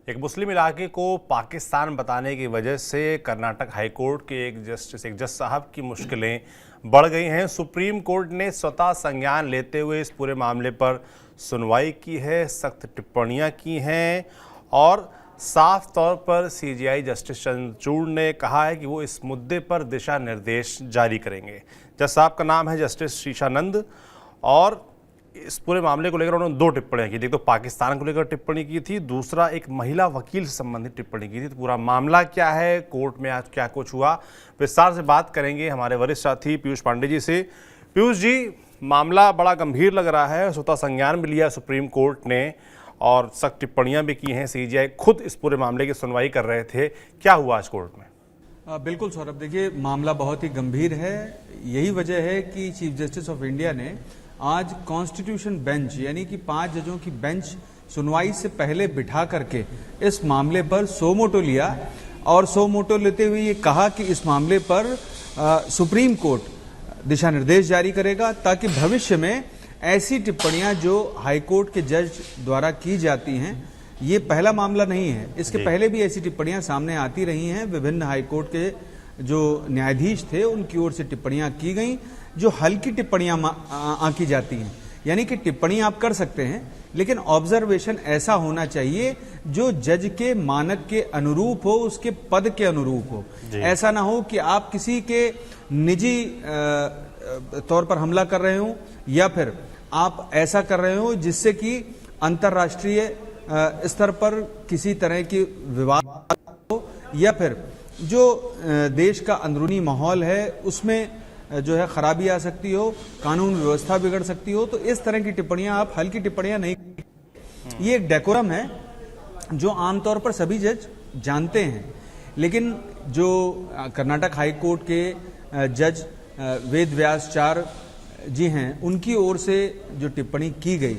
एक मुस्लिम इलाके को पाकिस्तान बताने की वजह से कर्नाटक हाईकोर्ट के एक जज साहब की मुश्किलें बढ़ गई हैं। सुप्रीम कोर्ट ने स्वतः संज्ञान लेते हुए इस पूरे मामले पर सुनवाई की है, सख्त टिप्पणियां की हैं और साफ तौर पर सीजेआई जस्टिस चंद्रचूड़ ने कहा है कि वो इस मुद्दे पर दिशा निर्देश जारी करेंगे। जज साहब का नाम है जस्टिस शीशानंद और इस पूरे मामले को लेकर उन्होंने दो टिप्पणियां की थी। एक तो पाकिस्तान को लेकर टिप्पणी की थी, दूसरा एक महिला वकील से संबंधित टिप्पणी की थी। तो पूरा मामला क्या है, कोर्ट में आज क्या कुछ हुआ, विस्तार से बात करेंगे हमारे वरिष्ठ साथी पीयूष पांडे जी से। पीयूष जी, मामला बड़ा गंभीर लग रहा है, स्वतः संज्ञान भी लिया सुप्रीम कोर्ट ने और सख्त टिप्पणियां भी की हैं। सीजेआई खुद इस पूरे मामले की सुनवाई कर रहे थे, क्या हुआ आज कोर्ट में? बिल्कुल सौरभ, देखिए मामला बहुत ही गंभीर है। यही वजह है कि चीफ जस्टिस ऑफ इंडिया ने आज कॉन्स्टिट्यूशन बेंच यानी कि 5 जजों की बेंच सुनवाई से पहले बिठा करके इस मामले पर सो मोटो लिया और सो मोटो लेते हुए ये कहा कि इस मामले पर सुप्रीम कोर्ट दिशा निर्देश जारी करेगा ताकि भविष्य में ऐसी टिप्पणियां जो हाईकोर्ट के जज द्वारा की जाती हैं, ये पहला मामला नहीं है, इसके पहले भी ऐसी टिप्पणियां सामने आती रही हैं। विभिन्न हाईकोर्ट के जो न्यायाधीश थे उनकी ओर से टिप्पणियां की गई जो हल्की टिप्पणियां आंकी जाती हैं। यानी कि टिप्पणी आप कर सकते हैं लेकिन ऑब्जर्वेशन ऐसा होना चाहिए जो जज के मानक के अनुरूप हो, उसके पद के अनुरूप हो। ऐसा ना हो कि आप किसी के निजी तौर पर हमला कर रहे हो या फिर आप ऐसा कर रहे हो जिससे कि अंतर्राष्ट्रीय स्तर पर किसी तरह की विवाद हो या फिर जो देश का अंदरूनी माहौल है उसमें जो है खराबी आ सकती हो, कानून व्यवस्था बिगड़ सकती हो। तो इस तरह की टिप्पणियां आप हल्की टिप्पणियां नहीं, ये एक डेकोरम है जो आमतौर पर सभी जज जानते हैं। लेकिन जो कर्नाटक हाई कोर्ट के जज वेद व्यासाचार्य जी हैं उनकी ओर से जो टिप्पणी की गई,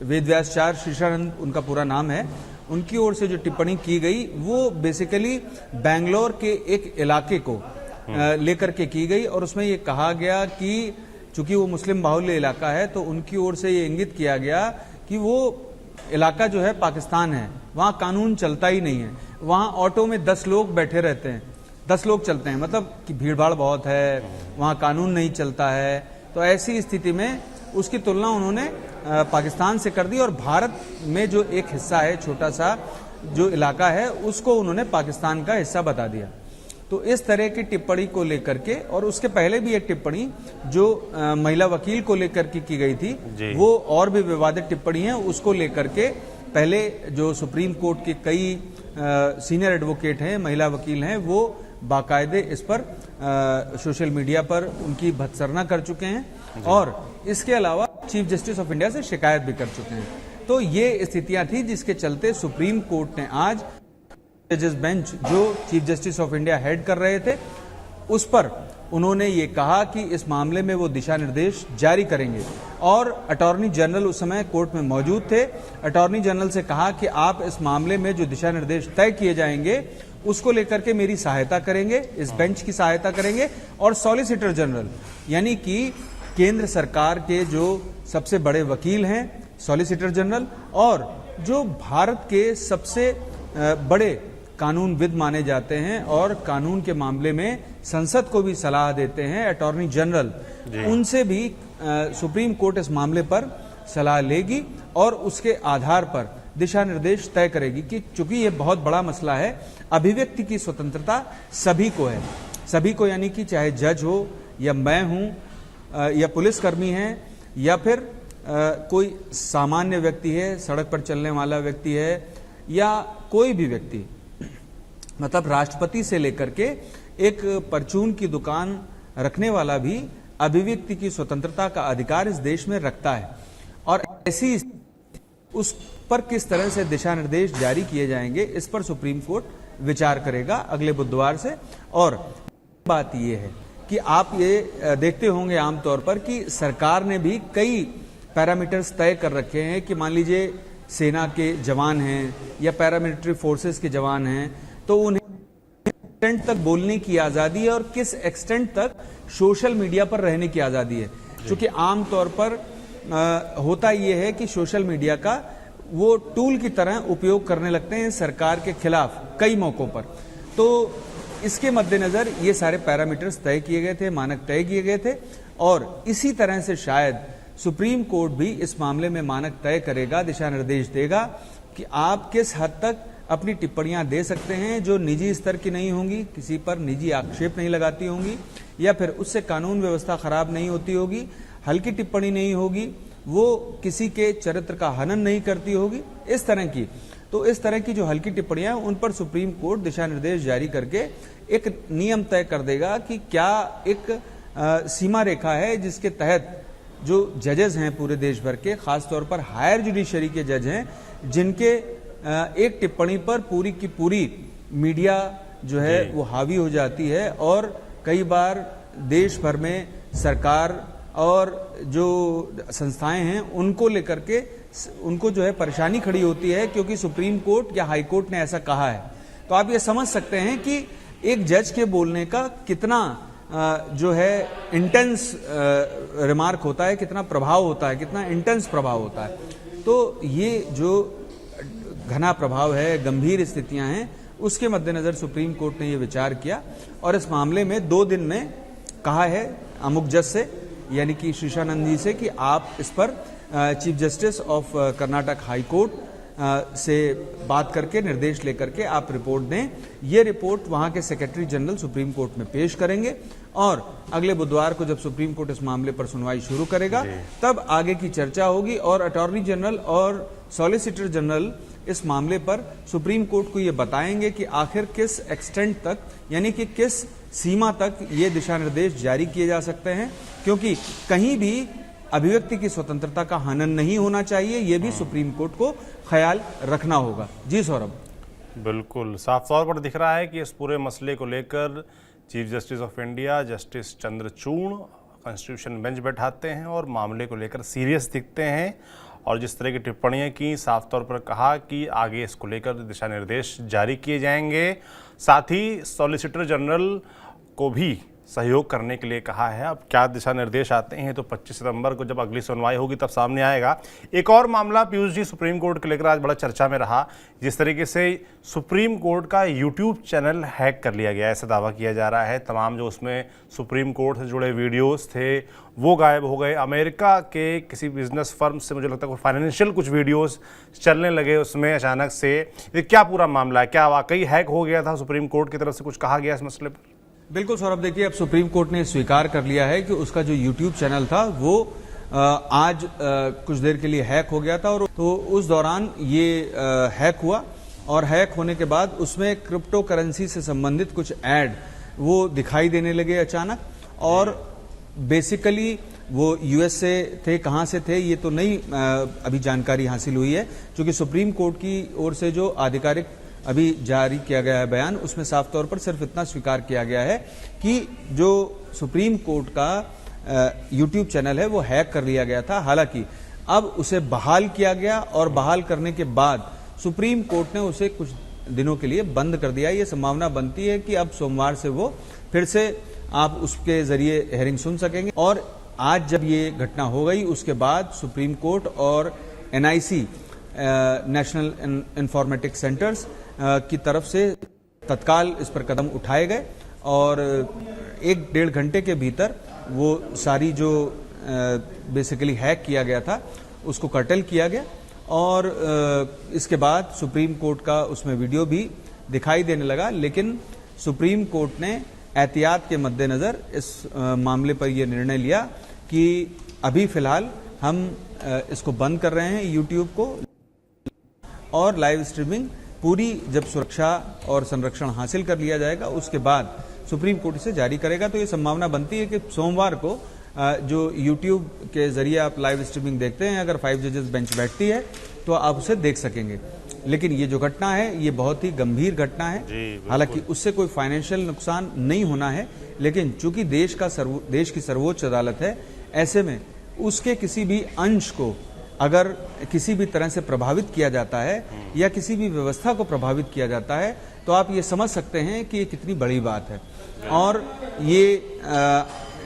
वेद व्यासाचार्य शीशानंद उनका पूरा नाम है, उनकी ओर से जो टिप्पणी की गई वो बेसिकली बैंगलोर के एक इलाके को लेकर के की गई और उसमें ये कहा गया कि चूंकि वो मुस्लिम बाहुल्य इलाका है तो उनकी ओर से ये इंगित किया गया कि वो इलाका जो है पाकिस्तान है, वहां कानून चलता ही नहीं है, वहां ऑटो में 10 लोग बैठे रहते हैं, 10 लोग चलते हैं, मतलब कि भीड़भाड़ बहुत है, वहां कानून नहीं चलता है। तो ऐसी स्थिति में उसकी तुलना उन्होंने पाकिस्तान से कर दी और भारत में जो एक हिस्सा है, छोटा सा जो इलाका है, उसको उन्होंने पाकिस्तान का हिस्सा बता दिया। तो इस तरह की टिप्पणी को लेकर के और उसके पहले भी एक टिप्पणी जो महिला वकील को लेकर के की गई थी वो और भी विवादित टिप्पणी है, उसको लेकर के पहले जो सुप्रीम कोर्ट के कई सीनियर एडवोकेट हैं, महिला वकील हैं, वो बाकायदे इस पर सोशल मीडिया पर उनकी भत्सरना कर चुके हैं और इसके अलावा चीफ जस्टिस ऑफ इंडिया से शिकायत भी कर चुके हैं। तो ये स्थितियां थी जिसके चलते सुप्रीम कोर्ट ने आज जजेस बेंच जो chief justice of India head कर रहे थे उस पर उन्होंने ये कहा कि इस मामले में वो दिशा निर्देश जारी करेंगे और अटॉर्नी जनरल उस समय कोर्ट में मौजूद थे। अटॉर्नी जनरल से कहा कि आप इस मामले में जो दिशा निर्देश तय किए जाएंगे उसको लेकर के मेरी सहायता करेंगे, इस बेंच की सहायता करेंगे। और सॉलिसिटर जनरल यानी कि केंद्र सरकार के जो सबसे बड़े वकील हैं सॉलिसिटर जनरल और जो भारत के सबसे बड़े कानूनविद माने जाते हैं और कानून के मामले में संसद को भी सलाह देते हैं, अटॉर्नी जनरल, उनसे भी सुप्रीम कोर्ट इस मामले पर सलाह लेगी और उसके आधार पर दिशा निर्देश तय करेगी कि चूंकि ये बहुत बड़ा मसला है, अभिव्यक्ति की स्वतंत्रता सभी को है, सभी को, यानी कि चाहे जज हो या मैं हूं या पुलिसकर्मी है या फिर कोई सामान्य व्यक्ति है, सड़क पर चलने वाला व्यक्ति है या कोई भी व्यक्ति, मतलब राष्ट्रपति से लेकर के एक परचून की दुकान रखने वाला भी अभिव्यक्ति की स्वतंत्रता का अधिकार इस देश में रखता है। और ऐसी उस पर किस तरह से दिशा निर्देश जारी किए जाएंगे इस पर सुप्रीम कोर्ट विचार करेगा अगले बुधवार से। और बात यह है कि आप ये देखते होंगे आमतौर पर कि सरकार ने भी कई पैरामीटर्स तय कर रखे हैं कि मान लीजिए सेना के जवान हैं या पैरामिलिट्री फोर्सेस के जवान हैं तो उन्हें एक्सटेंट तक बोलने की आजादी है और किस एक्सटेंट तक सोशल मीडिया पर रहने की आजादी है। क्योंकि आमतौर पर होता यह है कि सोशल मीडिया का वो टूल की तरह उपयोग करने लगते हैं सरकार के खिलाफ कई मौकों पर। तो इसके मद्देनजर ये सारे पैरामीटर्स तय किए गए थे, मानक तय किए गए थे, और इसी तरह से शायद सुप्रीम कोर्ट भी इस मामले में मानक तय करेगा, दिशा निर्देश देगा कि आप किस हद तक अपनी टिप्पणियां दे सकते हैं जो निजी स्तर की नहीं होंगी, किसी पर निजी आक्षेप नहीं लगाती होंगी, या फिर उससे कानून व्यवस्था खराब नहीं होती होगी, हल्की टिप्पणी नहीं होगी, वो किसी के चरित्र का हनन नहीं करती होगी, इस तरह की। तो इस तरह की जो हल्की टिप्पणियां उन पर सुप्रीम कोर्ट दिशा निर्देश जारी करके एक नियम तय कर देगा कि क्या एक सीमा रेखा है जिसके तहत जो जजेस हैं पूरे देश भर के, खासतौर पर हायर जुडिशरी के जज हैं, जिनके एक टिप्पणी पर पूरी की पूरी मीडिया जो है वो हावी हो जाती है, और कई बार देश भर में सरकार और जो संस्थाएं हैं उनको लेकर के उनको जो है परेशानी खड़ी होती है, क्योंकि सुप्रीम कोर्ट या हाई कोर्ट ने ऐसा कहा है। तो आप ये समझ सकते हैं कि एक जज के बोलने का कितना जो है इंटेंस रिमार्क होता है, कितना प्रभाव होता है, कितना इंटेंस प्रभाव होता है। तो ये जो घना प्रभाव है, गंभीर स्थितियां हैं, उसके मद्देनजर सुप्रीम कोर्ट ने ये विचार किया और इस मामले में 2 दिन में कहा है अमुक जज से, यानी कि शीशानंद जी से, कि आप इस पर chief justice of Karnataka high court से बात करके निर्देश लेकर के आप रिपोर्ट दें। ये रिपोर्ट वहां के सेक्रेटरी जनरल सुप्रीम कोर्ट में पेश करेंगे और अगले बुधवार को जब सुप्रीम कोर्ट इस मामले पर सुनवाई शुरू करेगा तब आगे की चर्चा होगी और अटॉर्नी जनरल और सॉलिसिटर जनरल इस मामले पर सुप्रीम कोर्ट को ये बताएंगे कि आखिर किस एक्सटेंट तक, यानी कि किस सीमा तक ये दिशा निर्देश जारी किए जा सकते हैं, क्योंकि कहीं भी अभिव्यक्ति की स्वतंत्रता का हनन नहीं होना चाहिए, यह भी सुप्रीम कोर्ट को ख्याल रखना होगा। जी सौरभ। बिल्कुल साफ तौर पर दिख रहा है कि इस पूरे मसले को लेकर chief justice of India justice Chandrachud constitution bench बैठाते हैं और मामले को लेकर सीरियस दिखते हैं, और जिस तरह की टिप्पणियां की, साफ तौर पर कहा कि आगे इसको लेकर दिशा निर्देश जारी किए जाएंगे। साथ ही सॉलिसिटर जनरल को भी सहयोग करने के लिए कहा है। अब क्या दिशा निर्देश आते हैं तो 25 सितंबर को जब अगली सुनवाई होगी तब सामने आएगा। एक और मामला पीयूष जी सुप्रीम कोर्ट के लेकर आज बड़ा चर्चा में रहा, जिस तरीके से सुप्रीम कोर्ट का यूट्यूब चैनल हैक कर लिया गया, ऐसा दावा किया जा रहा है। तमाम जो उसमें सुप्रीम कोर्ट से जुड़े वीडियोस थे वो गायब हो गए। अमेरिका के किसी बिजनेस फर्म से मुझे लगता है फाइनेंशियल कुछ वीडियोस चलने लगे उसमें अचानक से। ये क्या पूरा मामला है, क्या वाकई हैक हो गया था? सुप्रीम कोर्ट की तरफ से कुछ कहा गया इस मसले पर? बिल्कुल सौरभ, देखिए अब सुप्रीम कोर्ट ने स्वीकार कर लिया है कि उसका जो यूट्यूब चैनल था वो आज कुछ देर के लिए हैक हो गया था, और तो उस दौरान ये हैक हुआ और हैक होने के बाद उसमें क्रिप्टो करेंसी से संबंधित कुछ ऐड वो दिखाई देने लगे अचानक, और बेसिकली वो यूएस से थे, कहां से थे ये तो नहीं अभी जानकारी हासिल हुई है, क्योंकि सुप्रीम कोर्ट की ओर से जो आधिकारिक अभी जारी किया गया है बयान, उसमें साफ तौर पर सिर्फ इतना स्वीकार किया गया है कि जो सुप्रीम कोर्ट का यूट्यूब चैनल है वो हैक कर लिया गया था। हालांकि अब उसे बहाल किया गया और बहाल करने के बाद सुप्रीम कोर्ट ने उसे कुछ दिनों के लिए बंद कर दिया। ये संभावना बनती है कि अब सोमवार से वो फिर से आप उसके जरिए हेयरिंग सुन सकेंगे। और आज जब ये घटना हो गई उसके बाद सुप्रीम कोर्ट और एनआईसी नेशनल इंफॉर्मेटिक्स सेंटर्स की तरफ से तत्काल इस पर कदम उठाए गए और 1-1.5 घंटे के भीतर वो सारी जो बेसिकली हैक किया गया था उसको कर्टेल किया गया, और इसके बाद सुप्रीम कोर्ट का उसमें वीडियो भी दिखाई देने लगा। लेकिन सुप्रीम कोर्ट ने एहतियात के मद्देनजर इस मामले पर यह निर्णय लिया कि अभी फिलहाल हम इसको बंद कर रहे हैं यूट्यूब को, और लाइव स्ट्रीमिंग पूरी जब सुरक्षा और संरक्षण हासिल कर लिया जाएगा उसके बाद सुप्रीम कोर्ट इसे जारी करेगा। तो ये संभावना बनती है कि सोमवार को जो YouTube के जरिए आप लाइव स्ट्रीमिंग देखते हैं, अगर 5 जजेस बेंच बैठती है तो आप उसे देख सकेंगे। लेकिन ये जो घटना है ये बहुत ही गंभीर घटना है। हालांकि उससे कोई फाइनेंशियल नुकसान नहीं होना है, लेकिन चूंकि देश की सर्वोच्च अदालत है, ऐसे में उसके किसी भी अंश को अगर किसी भी तरह से प्रभावित किया जाता है या किसी भी व्यवस्था को प्रभावित किया जाता है तो आप ये समझ सकते हैं कि ये कितनी बड़ी बात है। और ये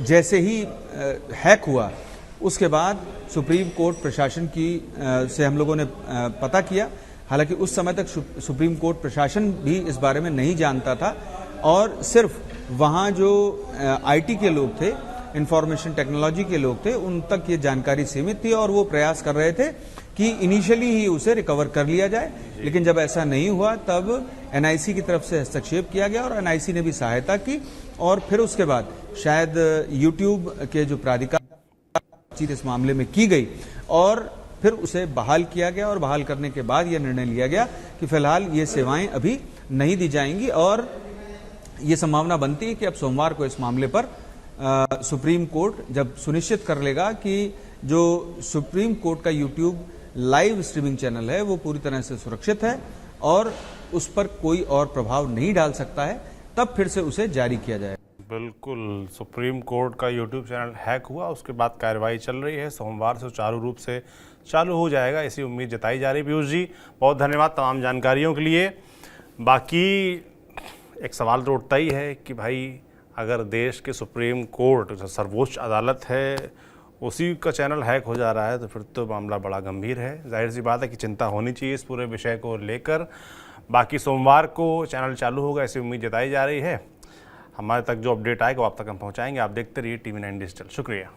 जैसे ही हैक हुआ उसके बाद सुप्रीम कोर्ट प्रशासन की से हम लोगों ने पता किया। हालांकि उस समय तक सुप्रीम कोर्ट प्रशासन भी इस बारे में नहीं जानता था और सिर्फ वहाँ जो आईटी के लोग थे, इंफॉर्मेशन टेक्नोलॉजी के लोग थे, उन तक ये जानकारी सीमित थी और वो प्रयास कर रहे थे कि इनिशियली ही उसे रिकवर कर लिया जाए। लेकिन जब ऐसा नहीं हुआ तब एनआईसी की तरफ से हस्तक्षेप किया गया और एनआईसी ने भी सहायता की और फिर उसके बाद शायद यूट्यूब के जो प्राधिकार इस मामले में की गई और फिर उसे बहाल किया गया और बहाल करने के बाद यह निर्णय लिया गया कि फिलहाल ये सेवाएं अभी नहीं दी जाएंगी और ये संभावना बनती है कि अब सोमवार को इस मामले पर सुप्रीम कोर्ट जब सुनिश्चित कर लेगा कि जो सुप्रीम कोर्ट का यूट्यूब लाइव स्ट्रीमिंग चैनल है वो पूरी तरह से सुरक्षित है और उस पर कोई और प्रभाव नहीं डाल सकता है, तब फिर से उसे जारी किया जाए। बिल्कुल, सुप्रीम कोर्ट का यूट्यूब चैनल हैक हुआ, उसके बाद कार्रवाई चल रही है, सोमवार से चालू रूप से चालू हो जाएगा, ऐसी उम्मीद जताई जा रही है। पीयूष जी, बहुत धन्यवाद तमाम जानकारियों के लिए। बाकी एक सवाल तो उठता ही है कि भाई अगर देश के सुप्रीम कोर्ट जो सर्वोच्च अदालत है उसी का चैनल हैक हो जा रहा है तो फिर तो मामला बड़ा गंभीर है। जाहिर सी बात है कि चिंता होनी चाहिए इस पूरे विषय को लेकर। बाकी सोमवार को चैनल चालू होगा ऐसी उम्मीद जताई जा रही है। हमारे तक जो अपडेट आएगा वो आप तक हम पहुंचाएंगे। आप देखते रहिए TV9 डिजिटल। शुक्रिया।